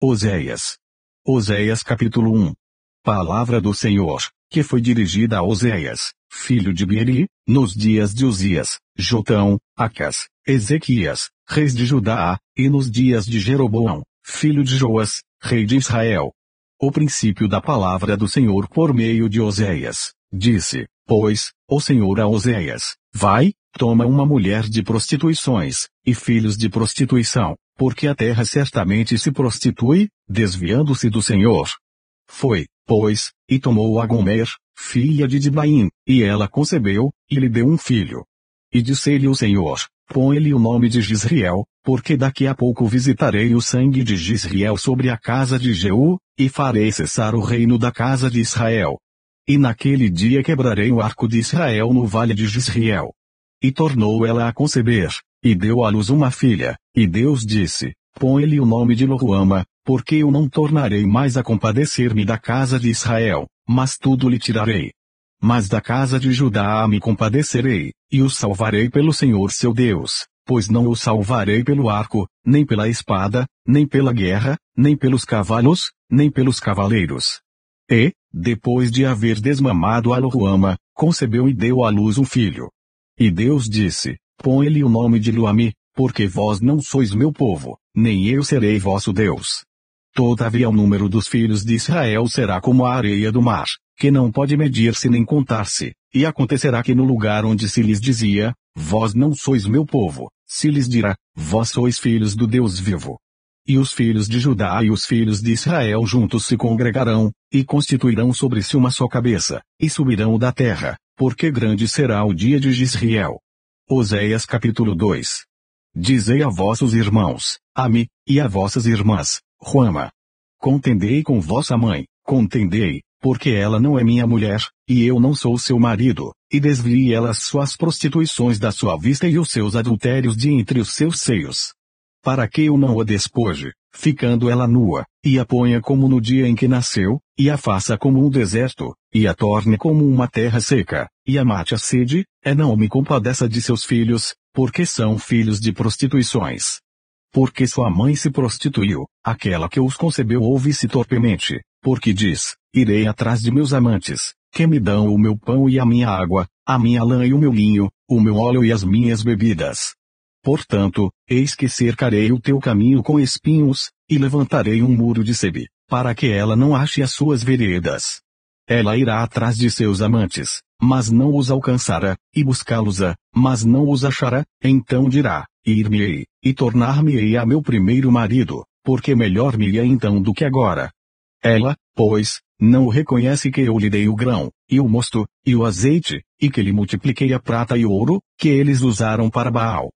Oséias. Oséias capítulo 1. Palavra do Senhor, que foi dirigida a Oséias, filho de Beeri, nos dias de Uzias, Jotão, Acas, Ezequias, reis de Judá, e nos dias de Jeroboão, filho de Joas, rei de Israel. O princípio da palavra do Senhor por meio de Oséias, disse, pois, o Senhor a Oséias, vai, toma uma mulher de prostituições, e filhos de prostituição, porque a terra certamente se prostitui, desviando-se do Senhor. Foi, pois, e tomou a Gomer, filha de Diblaim, e ela concebeu, e lhe deu um filho. E disse-lhe o Senhor, põe-lhe o nome de Jizriel, porque daqui a pouco visitarei o sangue de Jizriel sobre a casa de Jeú, e farei cessar o reino da casa de Israel. E naquele dia quebrarei o arco de Israel no vale de Jizriel. E tornou ela a conceber, e deu à luz uma filha, e Deus disse, põe-lhe o nome de Loruama, porque eu não tornarei mais a compadecer-me da casa de Israel, mas tudo lhe tirarei. Mas da casa de Judá me compadecerei, e o salvarei pelo Senhor seu Deus, pois não o salvarei pelo arco, nem pela espada, nem pela guerra, nem pelos cavalos, nem pelos cavaleiros. E, depois de haver desmamado a Loruama, concebeu e deu à luz um filho. E Deus disse, põe-lhe o nome de Luami, porque vós não sois meu povo, nem eu serei vosso Deus. Todavia o número dos filhos de Israel será como a areia do mar, que não pode medir-se nem contar-se, e acontecerá que no lugar onde se lhes dizia, vós não sois meu povo, se lhes dirá, vós sois filhos do Deus vivo. E os filhos de Judá e os filhos de Israel juntos se congregarão, e constituirão sobre si uma só cabeça, e subirão da terra, porque grande será o dia de Jizriel. Oséias capítulo 2. Dizei a vossos irmãos, Ami, e a vossas irmãs, Ruama. Contendei com vossa mãe, contendei, porque ela não é minha mulher, e eu não sou seu marido, e desvie ela as suas prostituições da sua vista e os seus adultérios de entre os seus seios. Para que eu não a despoje, ficando ela nua, e a ponha como no dia em que nasceu, e a faça como um deserto, e a torne como uma terra seca, e a mate a sede, não me compadeça de seus filhos, porque são filhos de prostituições. Porque sua mãe se prostituiu, aquela que os concebeu ouve-se torpemente, porque diz, irei atrás de meus amantes, que me dão o meu pão e a minha água, a minha lã e o meu linho, o meu óleo e as minhas bebidas. Portanto, eis que cercarei o teu caminho com espinhos, e levantarei um muro de sebe, para que ela não ache as suas veredas. Ela irá atrás de seus amantes, mas não os alcançará, e buscá-los-á, mas não os achará, então dirá, ir-me-ei, e tornar-me-ei a meu primeiro marido, porque melhor me ia então do que agora. Ela, pois, não reconhece que eu lhe dei o grão, e o mosto, e o azeite, e que lhe multipliquei a prata e o ouro, que eles usaram para Baal.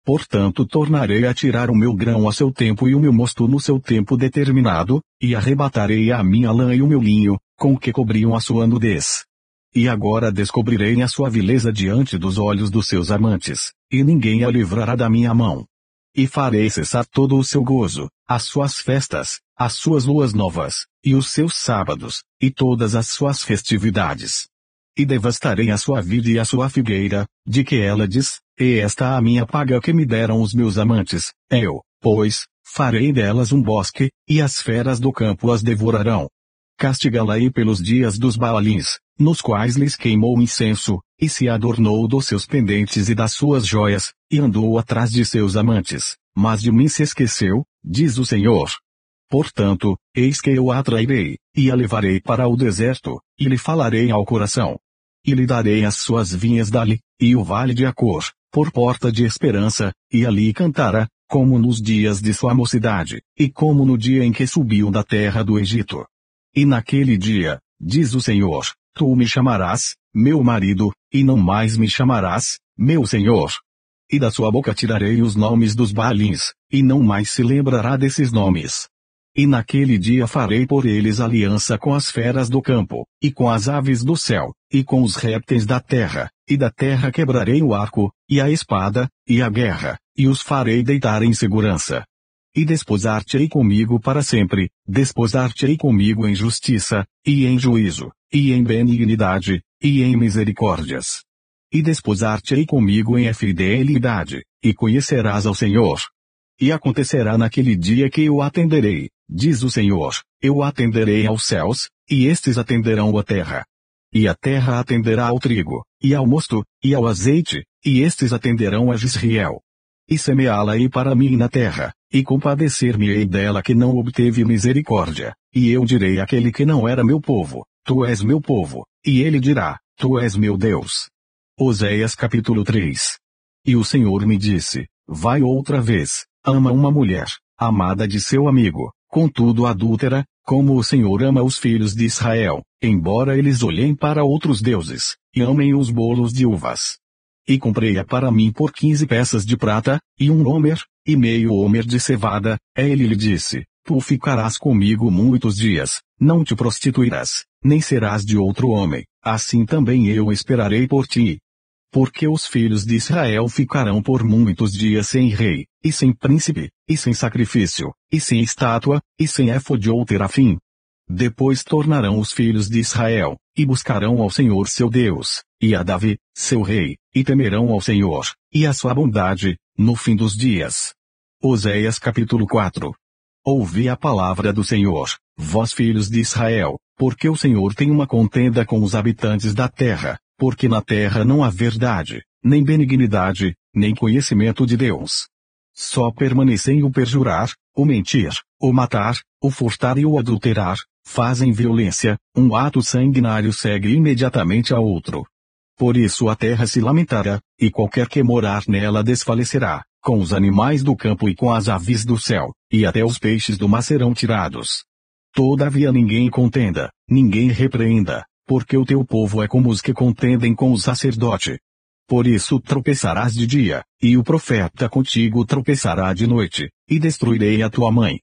Portanto tornarei a tirar o meu grão a seu tempo e o meu mosto no seu tempo determinado, e arrebatarei a minha lã e o meu linho, com que cobriam a sua nudez. E agora descobrirei a sua vileza diante dos olhos dos seus amantes, e ninguém a livrará da minha mão. E farei cessar todo o seu gozo, as suas festas, as suas luas novas, e os seus sábados, e todas as suas festividades. E devastarei a sua vida e a sua figueira, de que ela diz, e esta a minha paga que me deram os meus amantes, eu, pois, farei delas um bosque, e as feras do campo as devorarão. Castigá-la-ei pelos dias dos Baalins, nos quais lhes queimou incenso, e se adornou dos seus pendentes e das suas joias, e andou atrás de seus amantes, mas de mim se esqueceu, diz o Senhor. Portanto, eis que eu a atrairei, e a levarei para o deserto, e lhe falarei ao coração. E lhe darei as suas vinhas dali, e o vale de Acor, por porta de esperança, e ali cantará, como nos dias de sua mocidade, e como no dia em que subiu da terra do Egito. E naquele dia, diz o Senhor, tu me chamarás, meu marido, e não mais me chamarás, meu Senhor. E da sua boca tirarei os nomes dos Baalins, e não mais se lembrará desses nomes. E naquele dia farei por eles aliança com as feras do campo, e com as aves do céu, e com os répteis da terra, e da terra quebrarei o arco, e a espada, e a guerra, e os farei deitar em segurança. E desposar-te-ei comigo para sempre, desposar-te-ei comigo em justiça, e em juízo, e em benignidade, e em misericórdias. E desposar-te-ei comigo em fidelidade, e conhecerás ao Senhor. E acontecerá naquele dia que eu atenderei, diz o Senhor, eu atenderei aos céus, e estes atenderão à terra. E a terra atenderá ao trigo, e ao mosto, e ao azeite, e estes atenderão a Jezreel. E semeá-la-ei para mim na terra, e compadecer-me-ei dela que não obteve misericórdia, e eu direi àquele que não era meu povo, tu és meu povo, e ele dirá, tu és meu Deus. Oséias capítulo 3. E o Senhor me disse, vai outra vez, ama uma mulher, amada de seu amigo, contudo adúltera, como o Senhor ama os filhos de Israel, embora eles olhem para outros deuses, e amem os bolos de uvas. E comprei-a para mim por 15 peças de prata, e um homer, e meio homer de cevada. Ele lhe disse, tu ficarás comigo muitos dias, não te prostituirás, nem serás de outro homem, assim também eu esperarei por ti. Porque os filhos de Israel ficarão por muitos dias sem rei, e sem príncipe, e sem sacrifício, e sem estátua, e sem éfode ou terafim. Depois tornarão os filhos de Israel, e buscarão ao Senhor seu Deus, e a Davi, seu rei, e temerão ao Senhor, e a sua bondade, no fim dos dias. Oséias capítulo 4. Ouvi a palavra do Senhor, vós filhos de Israel, porque o Senhor tem uma contenda com os habitantes da terra, porque na terra não há verdade, nem benignidade, nem conhecimento de Deus. Só permanecem o perjurar, o mentir, o matar, o furtar e o adulterar, fazem violência, um ato sanguinário segue imediatamente a outro. Por isso a terra se lamentará, e qualquer que morar nela desfalecerá, com os animais do campo e com as aves do céu, e até os peixes do mar serão tirados. Todavia ninguém contenda, ninguém repreenda, porque o teu povo é como os que contendem com o sacerdote. Por isso tropeçarás de dia, e o profeta contigo tropeçará de noite, e destruirei a tua mãe.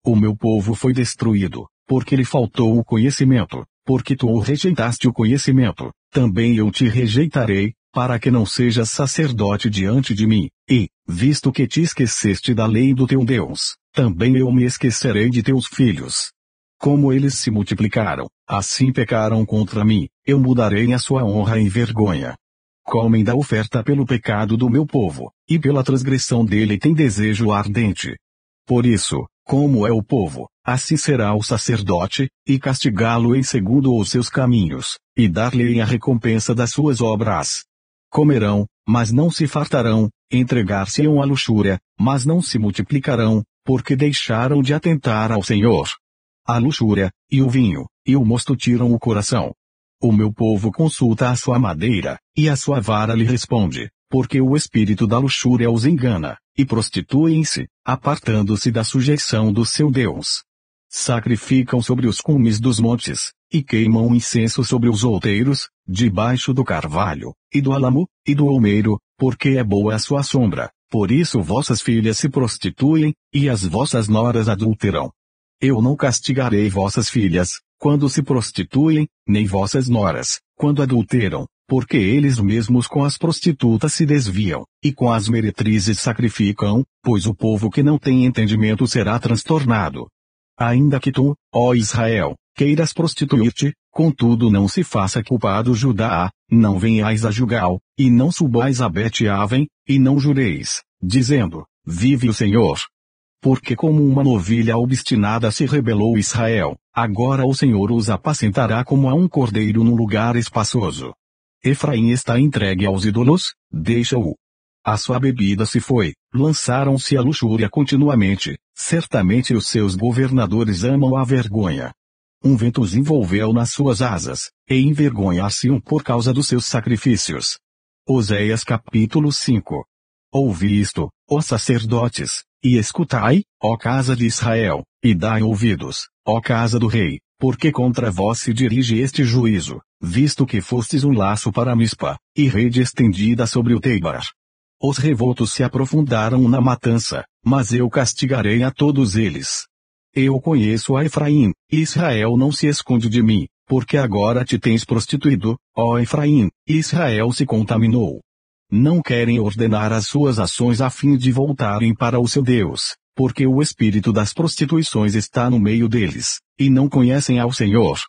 O meu povo foi destruído, porque lhe faltou o conhecimento, porque tu rejeitaste o conhecimento, também eu te rejeitarei, para que não sejas sacerdote diante de mim, e, visto que te esqueceste da lei do teu Deus, também eu me esquecerei de teus filhos. Como eles se multiplicaram, assim pecaram contra mim, eu mudarei a sua honra em vergonha. Comem da oferta pelo pecado do meu povo, e pela transgressão dele tem desejo ardente. Por isso, como é o povo, assim será o sacerdote, e castigá-lo-ei segundo os seus caminhos, e dar-lhe a recompensa das suas obras. Comerão, mas não se fartarão, entregar-se-ão à luxúria, mas não se multiplicarão, porque deixaram de atentar ao Senhor. A luxúria, e o vinho, e o mosto tiram o coração. O meu povo consulta a sua madeira, e a sua vara lhe responde, porque o espírito da luxúria os engana, e prostituem-se, apartando-se da sujeição do seu Deus. Sacrificam sobre os cumes dos montes, e queimam incenso sobre os outeiros, debaixo do carvalho, e do álamo, e do olmeiro, porque é boa a sua sombra, por isso vossas filhas se prostituem, e as vossas noras adulteram. Eu não castigarei vossas filhas, quando se prostituem, nem vossas noras, quando adulteram, porque eles mesmos com as prostitutas se desviam, e com as meretrizes sacrificam, pois o povo que não tem entendimento será transtornado. Ainda que tu, ó Israel, queiras prostituir-te, contudo não se faça culpado Judá, não venhais a Gilgal, e não subais a Bet-Aven, e não jureis, dizendo, vive o Senhor. Porque como uma novilha obstinada se rebelou Israel, agora o Senhor os apacentará como a um cordeiro num lugar espaçoso. Efraim está entregue aos ídolos, deixa-o. A sua bebida se foi, lançaram-se à luxúria continuamente, certamente os seus governadores amam a vergonha. Um vento os envolveu nas suas asas, e envergonhar-se-ão por causa dos seus sacrifícios. Oséias capítulo 5. Ouvi isto, ó sacerdotes, e escutai, ó casa de Israel, e dai ouvidos, ó casa do rei, porque contra vós se dirige este juízo, visto que fostes um laço para Mispa, e rede estendida sobre o Teibar. Os revoltos se aprofundaram na matança, mas eu castigarei a todos eles. Eu conheço a Efraim, e Israel não se esconde de mim, porque agora te tens prostituído, ó Efraim, e Israel se contaminou. Não querem ordenar as suas ações a fim de voltarem para o seu Deus, porque o espírito das prostituições está no meio deles, e não conhecem ao Senhor.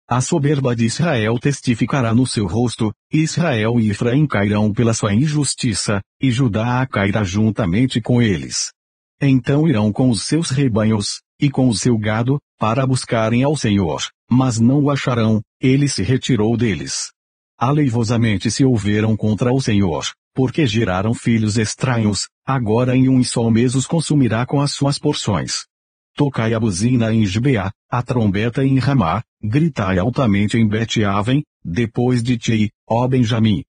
A soberba de Israel testificará no seu rosto, e Israel e Efraim cairão pela sua injustiça, e Judá cairá juntamente com eles. Então irão com os seus rebanhos, e com o seu gado, para buscarem ao Senhor, mas não o acharão, ele se retirou deles. Aleivosamente se houveram contra o Senhor, porque geraram filhos estranhos, agora em um só mês os consumirá com as suas porções. Tocai a buzina em Gibeá, a trombeta em Ramá, gritai altamente em Bet-Aven, depois de ti, ó Benjamim.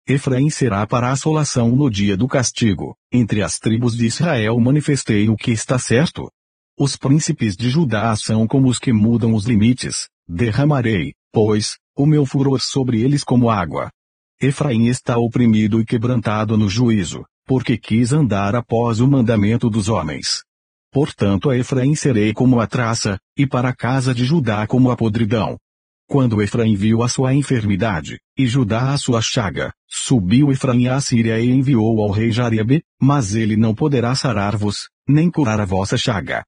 Efraim será para a assolação no dia do castigo, entre as tribos de Israel manifestei o que está certo. Os príncipes de Judá são como os que mudam os limites, derramarei, pois, o meu furor sobre eles como água. Efraim está oprimido e quebrantado no juízo, porque quis andar após o mandamento dos homens. Portanto a Efraim serei como a traça, e para a casa de Judá como a podridão. Quando Efraim viu a sua enfermidade, e Judá a sua chaga, subiu Efraim à Síria e enviou ao rei Jarebe, mas ele não poderá sarar-vos, nem curar a vossa chaga.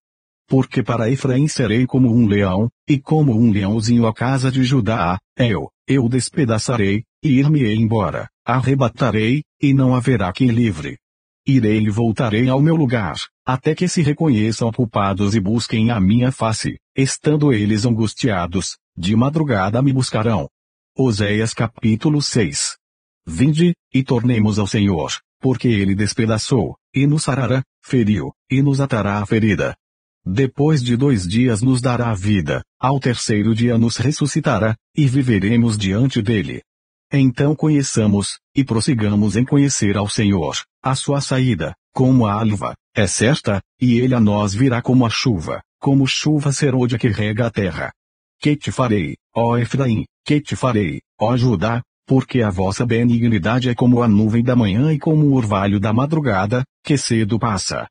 Porque para Efraim serei como um leão, e como um leãozinho à casa de Judá, eu despedaçarei, e ir-me-ei embora, arrebatarei, e não haverá quem livre. Irei e voltarei ao meu lugar, até que se reconheçam culpados e busquem a minha face, estando eles angustiados, de madrugada me buscarão. Oséias capítulo 6. Vinde, e tornemos ao Senhor, porque ele despedaçou, e nos sarará, feriu, e nos atará a ferida. Depois de 2 dias nos dará a vida, ao terceiro dia nos ressuscitará, e viveremos diante dele. Então conheçamos, e prossigamos em conhecer ao Senhor, a sua saída, como a alva, é certa, e ele a nós virá como a chuva, como chuva serôdia que rega a terra. Que te farei, ó Efraim, que te farei, ó Judá, porque a vossa benignidade é como a nuvem da manhã e como o orvalho da madrugada, que cedo passa.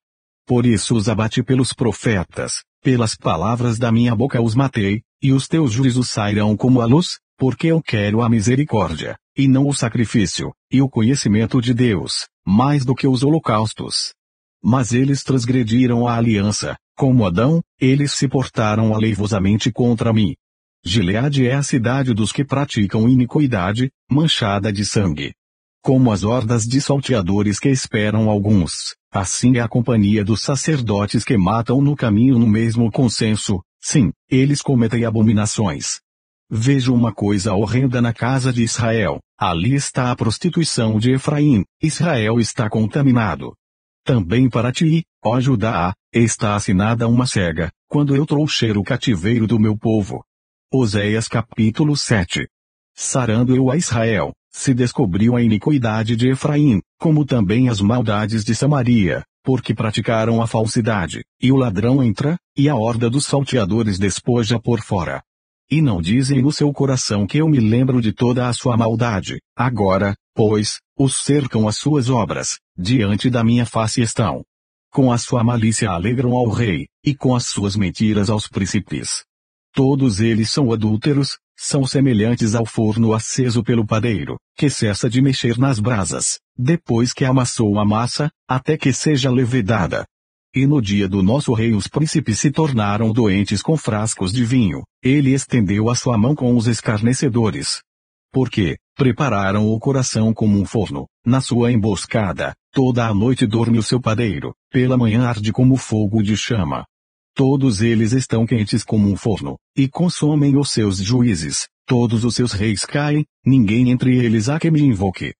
Por isso os abati pelos profetas, pelas palavras da minha boca os matei, e os teus juízos sairão como a luz, porque eu quero a misericórdia, e não o sacrifício, e o conhecimento de Deus, mais do que os holocaustos. Mas eles transgrediram a aliança, como Adão, eles se portaram aleivosamente contra mim. Gileade é a cidade dos que praticam iniquidade, manchada de sangue. Como as hordas de salteadores que esperam alguns, assim é a companhia dos sacerdotes que matam no caminho no mesmo consenso, sim, eles cometem abominações. Vejo uma coisa horrenda na casa de Israel, ali está a prostituição de Efraim, Israel está contaminado. Também para ti, ó Judá, está assinada uma cega, quando eu trouxer o cativeiro do meu povo. Oséias capítulo 7. Sarando eu a Israel, se descobriu a iniquidade de Efraim, como também as maldades de Samaria, porque praticaram a falsidade, e o ladrão entra, e a horda dos salteadores despoja por fora. E não dizem no seu coração que eu me lembro de toda a sua maldade, agora, pois, os cercam as suas obras, diante da minha face estão. Com a sua malícia alegram ao rei, e com as suas mentiras aos príncipes. Todos eles são adúlteros, são semelhantes ao forno aceso pelo padeiro, que cessa de mexer nas brasas, depois que amassou a massa, até que seja levedada. E no dia do nosso rei os príncipes se tornaram doentes com frascos de vinho, ele estendeu a sua mão com os escarnecedores. Porque, prepararam o coração como um forno, na sua emboscada, toda a noite dorme o seu padeiro, pela manhã arde como fogo de chama. Todos eles estão quentes como um forno, e consomem os seus juízes, todos os seus reis caem, ninguém entre eles há que me invoque.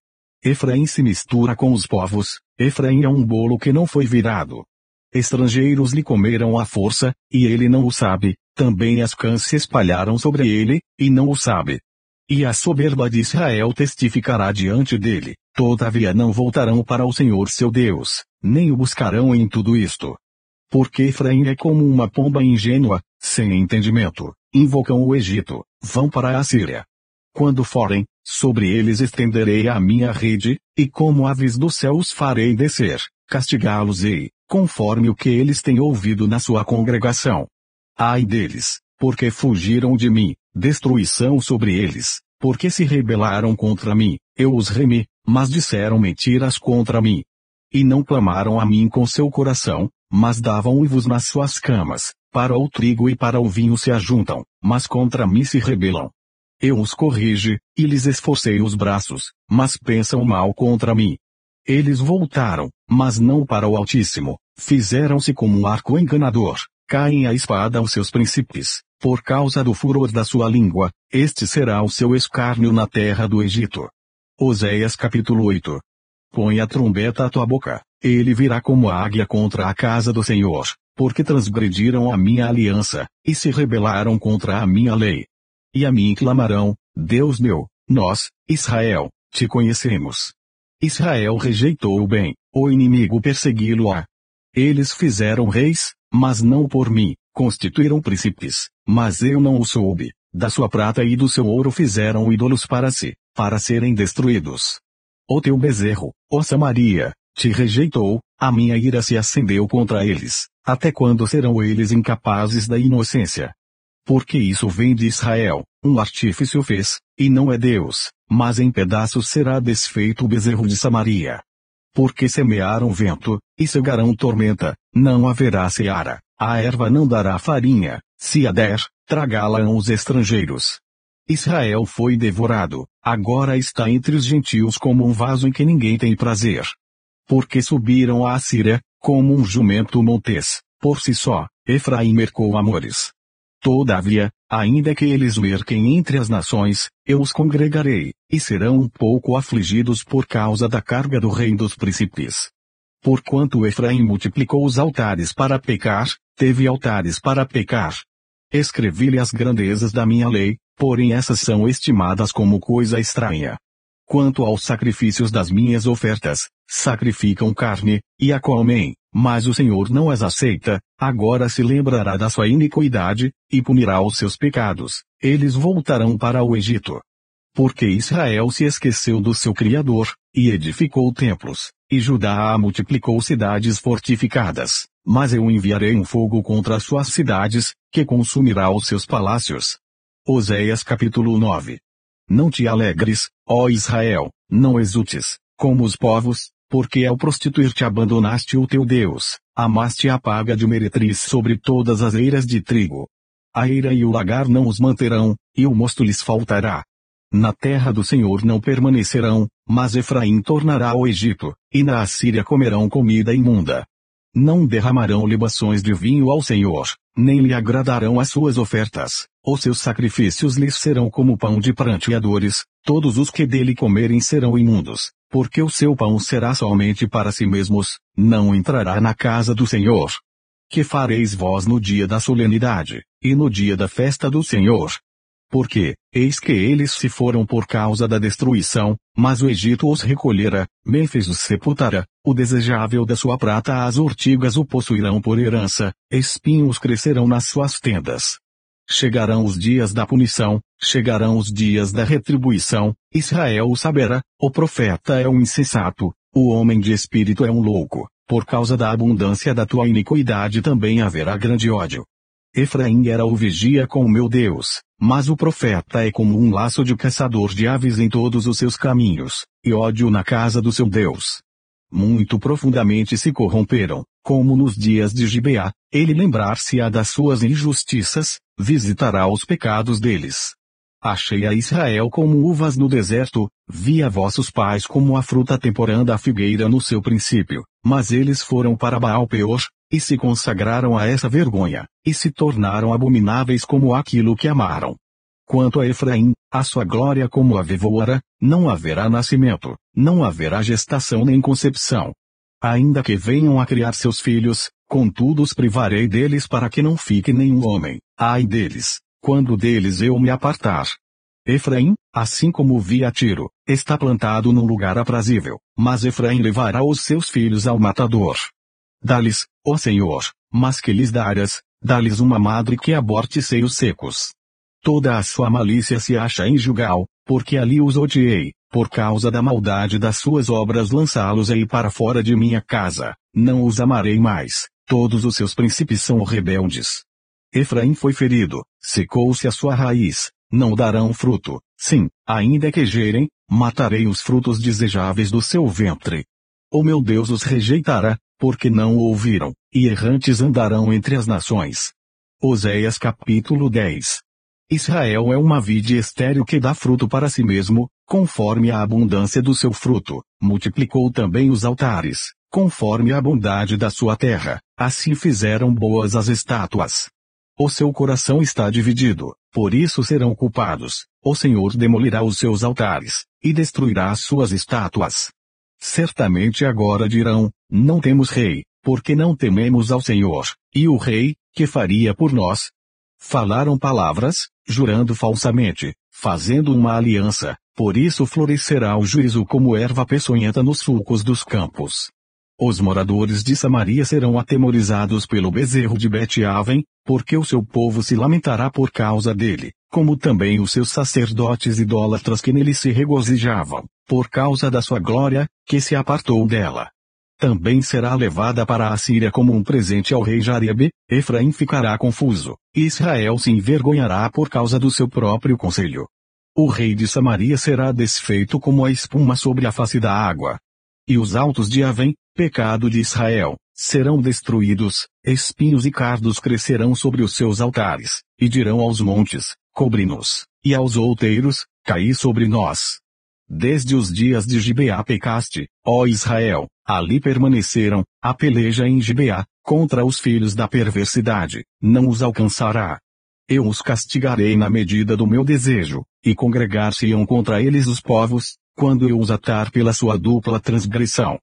Efraim se mistura com os povos, Efraim é um bolo que não foi virado. Estrangeiros lhe comeram à força, e ele não o sabe, também as cãs se espalharam sobre ele, e não o sabe. E a soberba de Israel testificará diante dele, todavia não voltarão para o Senhor seu Deus, nem o buscarão em tudo isto. Porque Efraim é como uma pomba ingênua, sem entendimento, invocam o Egito, vão para a Síria. Quando forem, sobre eles estenderei a minha rede, e como aves do céu os farei descer, castigá-los-ei, conforme o que eles têm ouvido na sua congregação. Ai deles, porque fugiram de mim, destruição sobre eles, porque se rebelaram contra mim, eu os remi, mas disseram mentiras contra mim. E não clamaram a mim com seu coração, mas davam uivos nas suas camas, para o trigo e para o vinho se ajuntam, mas contra mim se rebelam. Eu os corrigi, e lhes esforcei os braços, mas pensam mal contra mim. Eles voltaram, mas não para o Altíssimo, fizeram-se como um arco enganador, caem a espada os seus príncipes, por causa do furor da sua língua, este será o seu escárnio na terra do Egito. Oséias capítulo 8. Põe a trombeta à tua boca, ele virá como a águia contra a casa do Senhor, porque transgrediram a minha aliança, e se rebelaram contra a minha lei. E a mim clamarão, Deus meu, nós, Israel, te conhecemos. Israel rejeitou o bem, o inimigo persegui-lo-á. Eles fizeram reis, mas não por mim, constituíram príncipes, mas eu não o soube. Da sua prata e do seu ouro fizeram ídolos para si, para serem destruídos. O teu bezerro, ó Samaria, te rejeitou, a minha ira se acendeu contra eles. Até quando serão eles incapazes da inocência? Porque isso vem de Israel, um artífice o fez, e não é Deus, mas em pedaços será desfeito o bezerro de Samaria. Porque semearam vento, e cegarão tormenta, não haverá seara, a erva não dará farinha, se a der, tragá-la-ão os estrangeiros. Israel foi devorado, agora está entre os gentios como um vaso em que ninguém tem prazer. Porque subiram à Assíria, como um jumento montês, por si só, Efraim mercou amores. Todavia, ainda que eles merquem entre as nações, eu os congregarei, e serão um pouco afligidos por causa da carga do rei dos príncipes. Porquanto Efraim multiplicou os altares para pecar, teve altares para pecar. Escrevi-lhe as grandezas da minha lei, porém essas são estimadas como coisa estranha. Quanto aos sacrifícios das minhas ofertas, sacrificam carne, e a comem, mas o Senhor não as aceita, agora se lembrará da sua iniquidade, e punirá os seus pecados, eles voltarão para o Egito. Porque Israel se esqueceu do seu Criador, e edificou templos, e Judá multiplicou cidades fortificadas, mas eu enviarei um fogo contra as suas cidades, que consumirá os seus palácios. Oséias capítulo 9. Não te alegres, ó Israel, não exultes, como os povos, porque ao prostituir-te abandonaste o teu Deus, amaste a paga de meretriz sobre todas as eiras de trigo. A eira e o lagar não os manterão, e o mosto lhes faltará. Na terra do Senhor não permanecerão, mas Efraim tornará ao Egito, e na Assíria comerão comida imunda. Não derramarão libações de vinho ao Senhor, nem lhe agradarão as suas ofertas, os seus sacrifícios lhes serão como pão de pranteadores, todos os que dele comerem serão imundos, porque o seu pão será somente para si mesmos, não entrará na casa do Senhor. Que fareis vós no dia da solenidade, e no dia da festa do Senhor? Porque, eis que eles se foram por causa da destruição, mas o Egito os recolhera, Mênfis os sepultará, o desejável da sua prata as urtigas o possuirão por herança, espinhos crescerão nas suas tendas. Chegarão os dias da punição, chegarão os dias da retribuição, Israel o saberá, o profeta é um insensato, o homem de espírito é um louco, por causa da abundância da tua iniquidade também haverá grande ódio. Efraim era o vigia com o meu Deus, mas o profeta é como um laço de caçador de aves em todos os seus caminhos, e ódio na casa do seu Deus. Muito profundamente se corromperam, como nos dias de Gibeá, ele lembrar-se-á das suas injustiças, visitará os pecados deles. Achei a Israel como uvas no deserto, vi a vossos pais como a fruta temporã da figueira no seu princípio, mas eles foram para Baal-peor, e se consagraram a essa vergonha, e se tornaram abomináveis como aquilo que amaram. Quanto a Efraim, a sua glória como a devoura, não haverá nascimento, não haverá gestação nem concepção. Ainda que venham a criar seus filhos, contudo os privarei deles para que não fique nenhum homem, ai deles, quando deles eu me apartar. Efraim, assim como vi a Tiro, está plantado num lugar aprazível, mas Efraim levará os seus filhos ao matador. Dá-lhes, ó Senhor, mas que lhes darás, dá-lhes uma madre que aborte seios secos. Toda a sua malícia se acha em Gilgal, porque ali os odiei, por causa da maldade das suas obras lançá-los-ei para fora de minha casa, não os amarei mais, todos os seus príncipes são rebeldes. Efraim foi ferido, secou-se a sua raiz, não darão fruto, sim, ainda que gerem, matarei os frutos desejáveis do seu ventre. O meu Deus os rejeitará, porque não o ouviram, e errantes andarão entre as nações. Oséias capítulo 10. Israel é uma vide estéril que dá fruto para si mesmo, conforme a abundância do seu fruto, multiplicou também os altares, conforme a bondade da sua terra, assim fizeram boas as estátuas. O seu coração está dividido, por isso serão culpados. O Senhor demolirá os seus altares, e destruirá as suas estátuas. Certamente agora dirão, não temos rei, porque não tememos ao Senhor, e o rei, que faria por nós? Falaram palavras, jurando falsamente, fazendo uma aliança, por isso florescerá o juízo como erva peçonhenta nos sulcos dos campos. Os moradores de Samaria serão atemorizados pelo bezerro de Bet-Aven, porque o seu povo se lamentará por causa dele, como também os seus sacerdotes idólatras que nele se regozijavam, por causa da sua glória, que se apartou dela. Também será levada para a Síria como um presente ao rei Jarebe, Efraim ficará confuso, e Israel se envergonhará por causa do seu próprio conselho. O rei de Samaria será desfeito como a espuma sobre a face da água. E os altos de Aven, pecado de Israel, serão destruídos, espinhos e cardos crescerão sobre os seus altares, e dirão aos montes, cobre-nos, e aos outeiros, caí sobre nós. Desde os dias de Gibeá pecaste, ó Israel, ali permaneceram, a peleja em Gibeá, contra os filhos da perversidade, não os alcançará. Eu os castigarei na medida do meu desejo, e congregar-se-ão contra eles os povos, quando eu os atar pela sua dupla transgressão.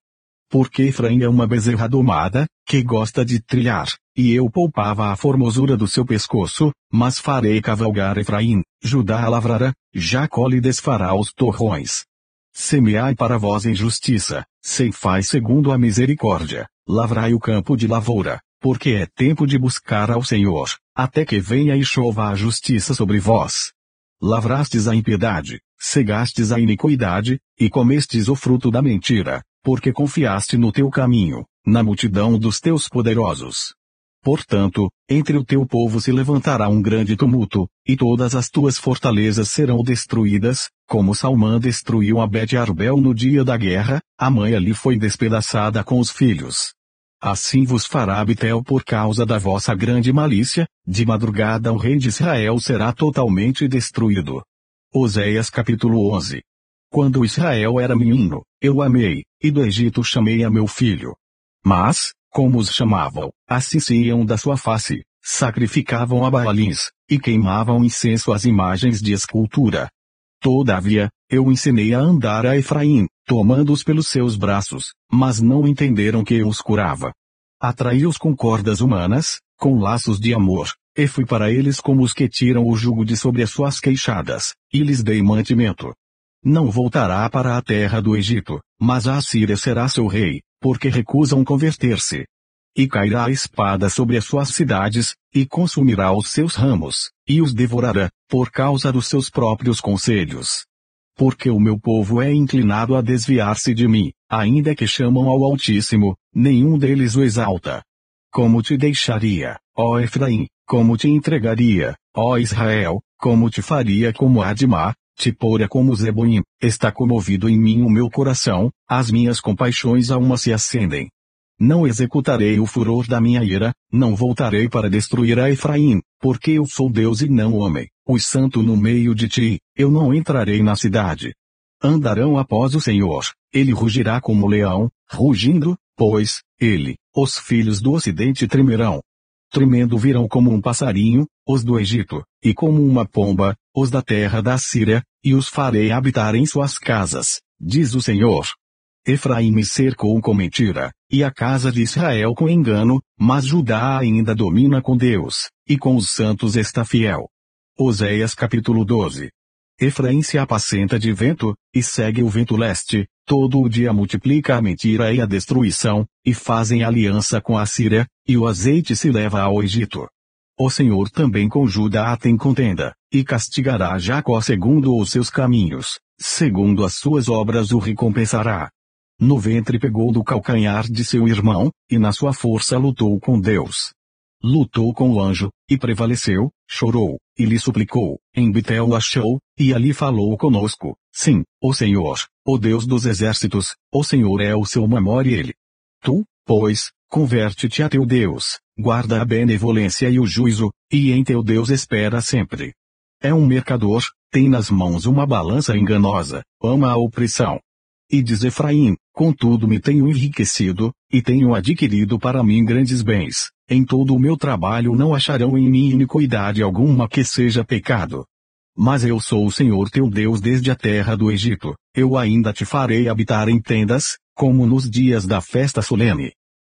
Porque Efraim é uma bezerra domada, que gosta de trilhar, e eu poupava a formosura do seu pescoço, mas farei cavalgar Efraim, Judá a lavrará, Jacó lhe desfará os torrões. Semeai para vós em justiça, ceifai segundo a misericórdia, lavrai o campo de lavoura, porque é tempo de buscar ao Senhor, até que venha e chova a justiça sobre vós. Lavrastes a impiedade, cegastes a iniquidade, e comestes o fruto da mentira, porque confiaste no teu caminho, na multidão dos teus poderosos. Portanto, entre o teu povo se levantará um grande tumulto, e todas as tuas fortalezas serão destruídas, como Salmã destruiu a Bet-Arbel no dia da guerra, a mãe ali foi despedaçada com os filhos. Assim vos fará Betel por causa da vossa grande malícia, de madrugada o rei de Israel será totalmente destruído. Oséias capítulo 11. Quando Israel era menino, eu o amei, e do Egito chamei a meu filho. Mas, como os chamavam, assim se iam da sua face, sacrificavam a Baalins, e queimavam incenso às imagens de escultura. Todavia, eu ensinei a andar a Efraim, tomando-os pelos seus braços, mas não entenderam que eu os curava. Atraí-os com cordas humanas, com laços de amor, e fui para eles como os que tiram o jugo de sobre as suas queixadas, e lhes dei mantimento. Não voltará para a terra do Egito, mas a Assíria será seu rei, porque recusam converter-se. E cairá a espada sobre as suas cidades, e consumirá os seus ramos, e os devorará, por causa dos seus próprios conselhos. Porque o meu povo é inclinado a desviar-se de mim, ainda que chamam ao Altíssimo, nenhum deles o exalta. Como te deixaria, ó Efraim, como te entregaria, ó Israel, como te faria como Admá, te pôra como Zeboim, está comovido em mim o meu coração, as minhas compaixões a uma se acendem. Não executarei o furor da minha ira, não voltarei para destruir a Efraim, porque eu sou Deus e não homem, o santo no meio de ti, eu não entrarei na cidade. Andarão após o Senhor, ele rugirá como leão, rugindo, pois, ele, os filhos do ocidente tremerão. Tremendo virão como um passarinho, os do Egito, e como uma pomba, os da terra da Síria, e os farei habitar em suas casas, diz o Senhor. Efraim me cercou com mentira, e a casa de Israel com engano, mas Judá ainda domina com Deus, e com os santos está fiel. Oséias capítulo 12. Efraim se apacenta de vento, e segue o vento leste, todo o dia multiplica a mentira e a destruição, e fazem aliança com a Síria, e o azeite se leva ao Egito. O Senhor também com Judá tem contenda, e castigará Jacó segundo os seus caminhos, segundo as suas obras o recompensará. No ventre pegou do calcanhar de seu irmão, e na sua força lutou com Deus. Lutou com o anjo, e prevaleceu, chorou, e lhe suplicou, em Betel o achou, e ali falou conosco, sim, o Senhor, o Deus dos exércitos, o Senhor é o seu mamor e ele. Tu, pois, converte-te a teu Deus, guarda a benevolência e o juízo, e em teu Deus espera sempre. É um mercador, tem nas mãos uma balança enganosa, ama a opressão. E diz Efraim: contudo me tenho enriquecido, e tenho adquirido para mim grandes bens. Em todo o meu trabalho não acharão em mim iniquidade alguma que seja pecado. Mas eu sou o Senhor teu Deus desde a terra do Egito. Eu ainda te farei habitar em tendas, como nos dias da festa solene.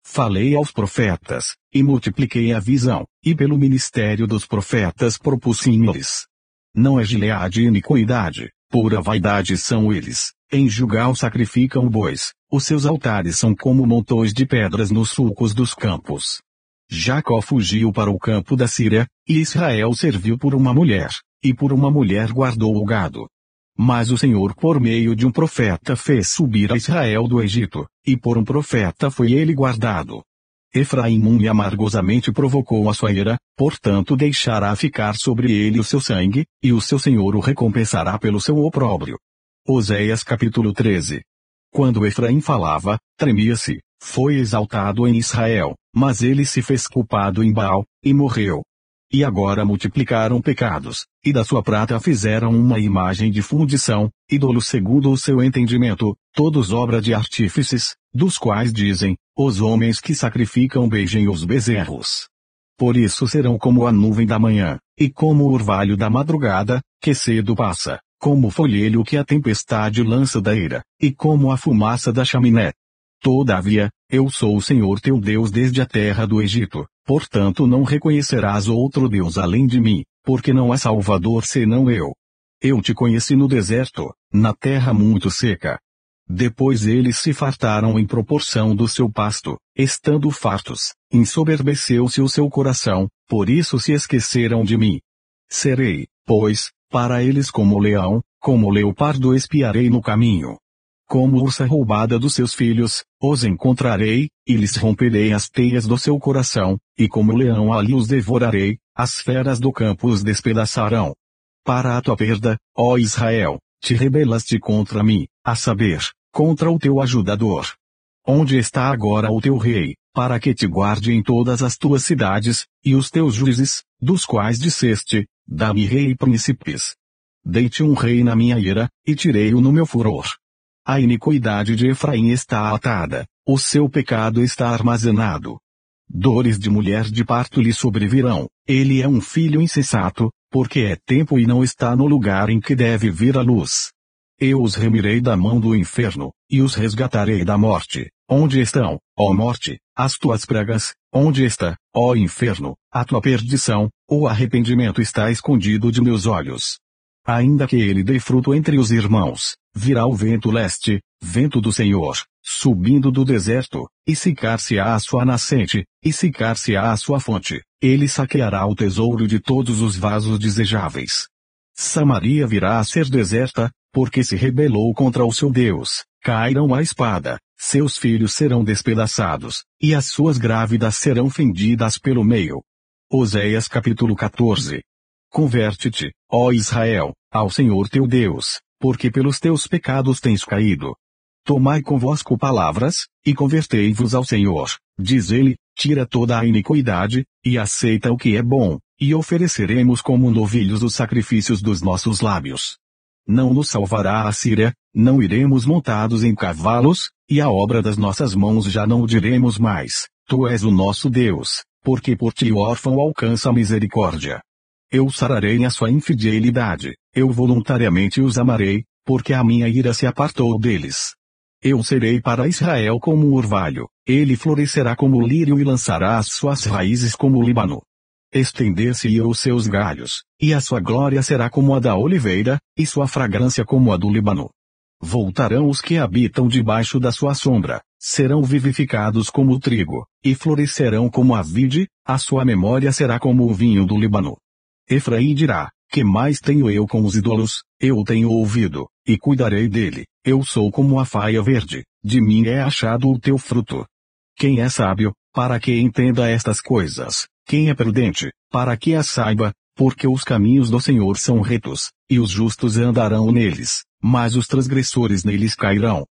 Falei aos profetas, e multipliquei a visão, e pelo ministério dos profetas propus-lhes. Não é Gileade iniquidade, pura vaidade são eles. Em Gilgal sacrificam bois, os seus altares são como montões de pedras nos sulcos dos campos. Jacó fugiu para o campo da Síria, e Israel serviu por uma mulher, e por uma mulher guardou o gado. Mas o Senhor por meio de um profeta fez subir a Israel do Egito, e por um profeta foi ele guardado. Efraim amargosamente provocou a sua ira, portanto deixará ficar sobre ele o seu sangue, e o seu Senhor o recompensará pelo seu opróbrio. Oséias capítulo 13. Quando Efraim falava, tremia-se, foi exaltado em Israel, mas ele se fez culpado em Baal, e morreu. E agora multiplicaram pecados, e da sua prata fizeram uma imagem de fundição, ídolo segundo o seu entendimento, todos obra de artífices, dos quais dizem, os homens que sacrificam beijem os bezerros. Por isso serão como a nuvem da manhã, e como o orvalho da madrugada, que cedo passa, como o folhelho que a tempestade lança da eira, e como a fumaça da chaminé. Todavia, eu sou o Senhor teu Deus desde a terra do Egito, portanto não reconhecerás outro Deus além de mim, porque não há Salvador senão eu. Eu te conheci no deserto, na terra muito seca. Depois eles se fartaram em proporção do seu pasto, estando fartos, ensoberbeceu-se o seu coração, por isso se esqueceram de mim. Serei, pois, para eles como leão, como leopardo espiarei no caminho. Como ursa roubada dos seus filhos, os encontrarei, e lhes romperei as teias do seu coração, e como leão ali os devorarei, as feras do campo os despedaçarão. Para a tua perda, ó Israel, te rebelaste contra mim, a saber, contra o teu ajudador. Onde está agora o teu rei, para que te guarde em todas as tuas cidades, e os teus juízes, dos quais disseste, dá-me rei e príncipes? Dei-te um rei na minha ira, e tirei-o no meu furor. A iniquidade de Efraim está atada, o seu pecado está armazenado. Dores de mulher de parto lhe sobrevirão, ele é um filho insensato, porque é tempo e não está no lugar em que deve vir a luz. Eu os remirei da mão do inferno, e os resgatarei da morte. Onde estão, ó morte, as tuas pragas? Onde está, ó inferno, a tua perdição? O arrependimento está escondido de meus olhos. Ainda que ele dê fruto entre os irmãos, virá o vento leste, vento do Senhor, subindo do deserto, e secar-se-á a sua nascente, e secar-se-á a sua fonte. Ele saqueará o tesouro de todos os vasos desejáveis. Samaria virá a ser deserta, porque se rebelou contra o seu Deus. Cairão a espada, seus filhos serão despedaçados, e as suas grávidas serão fendidas pelo meio. Oséias capítulo 14. Converte-te, ó Israel, ao Senhor teu Deus, porque pelos teus pecados tens caído. Tomai convosco palavras, e convertei-vos ao Senhor, diz ele, tira toda a iniquidade, e aceita o que é bom, e ofereceremos como novilhos os sacrifícios dos nossos lábios. Não nos salvará a Síria, não iremos montados em cavalos, e a obra das nossas mãos já não o diremos mais, tu és o nosso Deus, porque por ti o órfão alcança a misericórdia. Eu sararei a sua infidelidade, eu voluntariamente os amarei, porque a minha ira se apartou deles. Eu serei para Israel como um orvalho, ele florescerá como o lírio e lançará as suas raízes como o Líbano. Estender-se-ão os seus galhos, e a sua glória será como a da oliveira, e sua fragrância como a do Líbano. Voltarão os que habitam debaixo da sua sombra, serão vivificados como o trigo, e florescerão como a vide, a sua memória será como o vinho do Líbano. Efraim dirá, que mais tenho eu com os ídolos? Eu tenho ouvido, e cuidarei dele, eu sou como a faia verde, de mim é achado o teu fruto. Quem é sábio, para que entenda estas coisas? Quem é prudente, para que as saiba? Porque os caminhos do Senhor são retos, e os justos andarão neles, mas os transgressores neles cairão.